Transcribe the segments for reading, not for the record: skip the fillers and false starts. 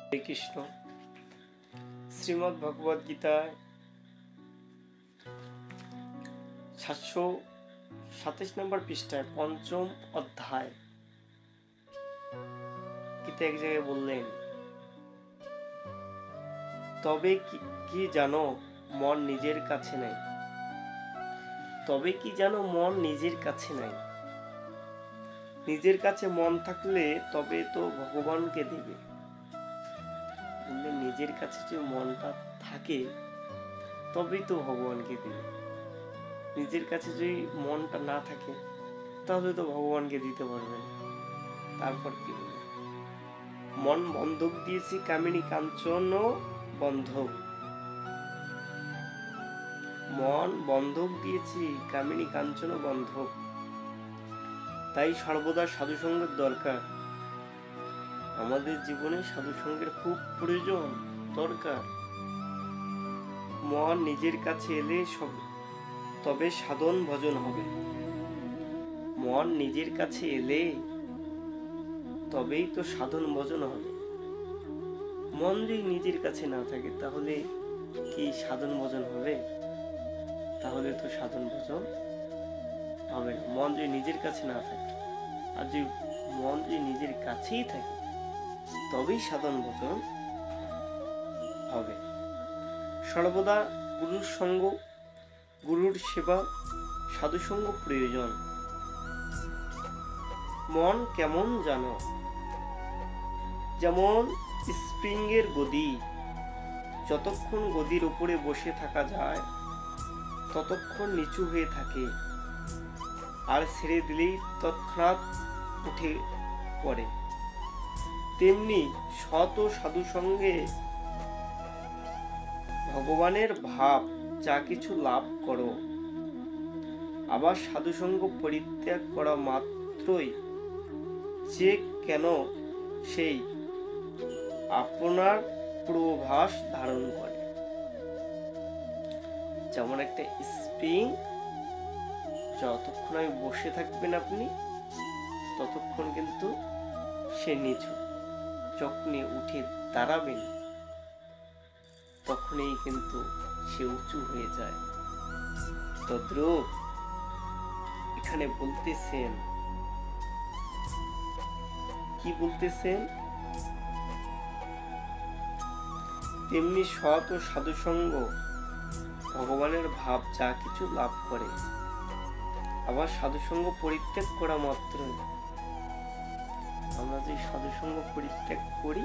হরে কৃষ্ণ। শ্রীমদ্ ভগবদ গীতায় 727 নম্বর পৃষ্ঠায় 5ম অধ্যায় গীতা এক জায়গায় বললেন, তবে কি জানো মন নিজের কাছে নাই। তবে কি জানো মন নিজের কাছে নাই। নিজের কাছে মন থাকলে তবে তো ভগবানকে দেবে। বললেন নিজের কাছে যে মনটা থাকে তবেই তো ভগবানকে দেবে। নিজের কাছে যদি মনটা না থাকে তাহলে তো ভগবানকে দিতে পারবে না। তারপর কি বলবে? মন বন্ধক দিয়েছি কামিনী কাঞ্চন বন্ধক। মন বন্ধক দিয়েছি কামিনী কাঞ্চন বন্ধক। তাই সর্বদা সাধুসঙ্গের দরকার। আমাদের জীবনে সাধুসঙ্গের খুব প্রয়োজন, দরকার। মন নিজের কাছে এলে তবে সাধন ভজন হবে। মন নিজের কাছে এলে তবেই তো সাধন ভজন হবে। মন যদি নিজের কাছে না থাকে তাহলে কি সাধন ভজন হবে? তাহলে তো সাধন ভজন হবে না। মন যদি নিজের কাছে না থাকে, আর যদি মন যদি নিজের কাছেই থাকে তবেই সাধন ভজন হবে। সর্বদা গুরুর সঙ্গ, গুরুর সেবা, সাধুসঙ্গ প্রয়োজন। মন কেমন জানো? যেমন স্প্রিংয়ের গদি। যতক্ষণ গদির উপরে বসে থাকা যায় ততক্ষণ নিচু হয়ে থাকে, আর ছেড়ে দিলেই তৎক্ষণাৎ উঠে পড়ে। তেমনি সৎ ও সাধু সঙ্গে ভগবানের ভাব যা কিছু লাভ করো, আবার সাধুসঙ্গ পরিত্যাগ করা মাত্রই যে কেন সেই আপনার পূর্বাভাস ধারণ করে। যেমন একটা স্প্রিং, যতক্ষণ আমি বসে থাকবেন আপনি ততক্ষণ কিন্তু সে নিচু, যখনই উঠে দাঁড়াবেন তখনই কিন্তু সে উঁচু হয়ে যায়। তদ্রূপ এখানে বলতেছেন, কি বলতেছেন? তেমনি সৎ ও সাধুসঙ্গ ভগবানের ভাব যা কিছু লাভ করে, আবার সাধুসঙ্গ পরিত্যাগ করা মাত্র, আমরা যে সাধুসঙ্গ পরিত্যাগ করি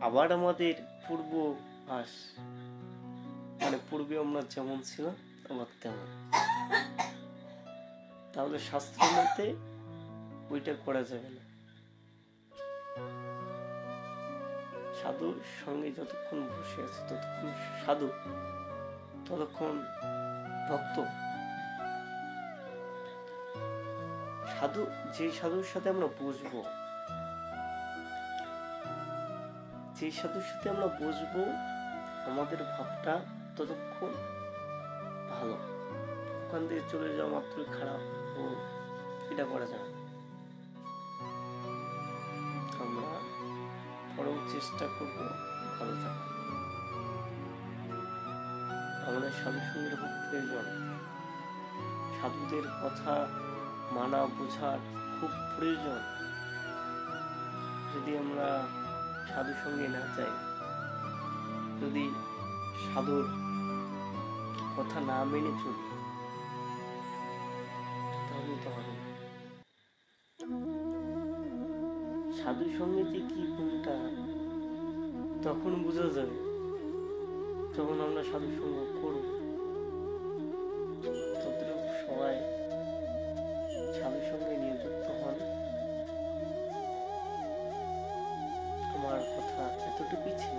আবার আমাদের পূর্বাভাস, মানে পূর্বে আমরা যেমন ছিলাম আবার তেমন। তাহলে শাস্ত্র মতে ওইটা করা যাবে না। সাধুর সঙ্গে যতক্ষণ বসে আছে ততক্ষণ সাধু, ততক্ষণ ভক্ত। সাধু, যে সাধুর সাথে আমরা বসবো, যে সাধুর সাথে আমরা বসবো আমাদের ভাবটা ততক্ষণ ভালো। ওখান থেকে চলে যাওয়া মাত্রই খারাপ, ও এটা করা যায়। আমরা বরং চেষ্টা করবো ভালো থাকা। আমাদের সাধুসঙ্গের খুব প্রয়োজন। সাধুদের কথা মানা বোঝার খুব প্রয়োজন। যদি আমরা সাধু সঙ্গে না যাই, যদি সাধুর কথা না মেনে চলি তাহলে তো হবে না। সাধু সঙ্গে যে কি কোনটা তখন বোঝা যাবে যখন আমরা সাধু সঙ্গ করব। তদ্রূপ সবাই সাধু সঙ্গে নিযুক্ত হন। আমার কথা এতটুকুই ছিল।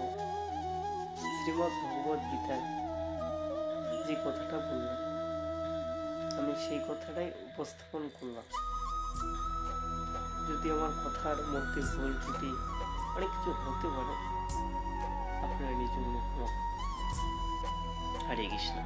শ্রীমদ্ ভগবদ গীতায় যে কথাটা বললাম আমি সেই কথাটাই উপস্থাপন করলাম। যদি আমার কথার মধ্যে ভুল ত্রুটি অনেক কিছু হতে পারে, আপনারা নিজে মনে করুন। হরে কৃষ্ণ।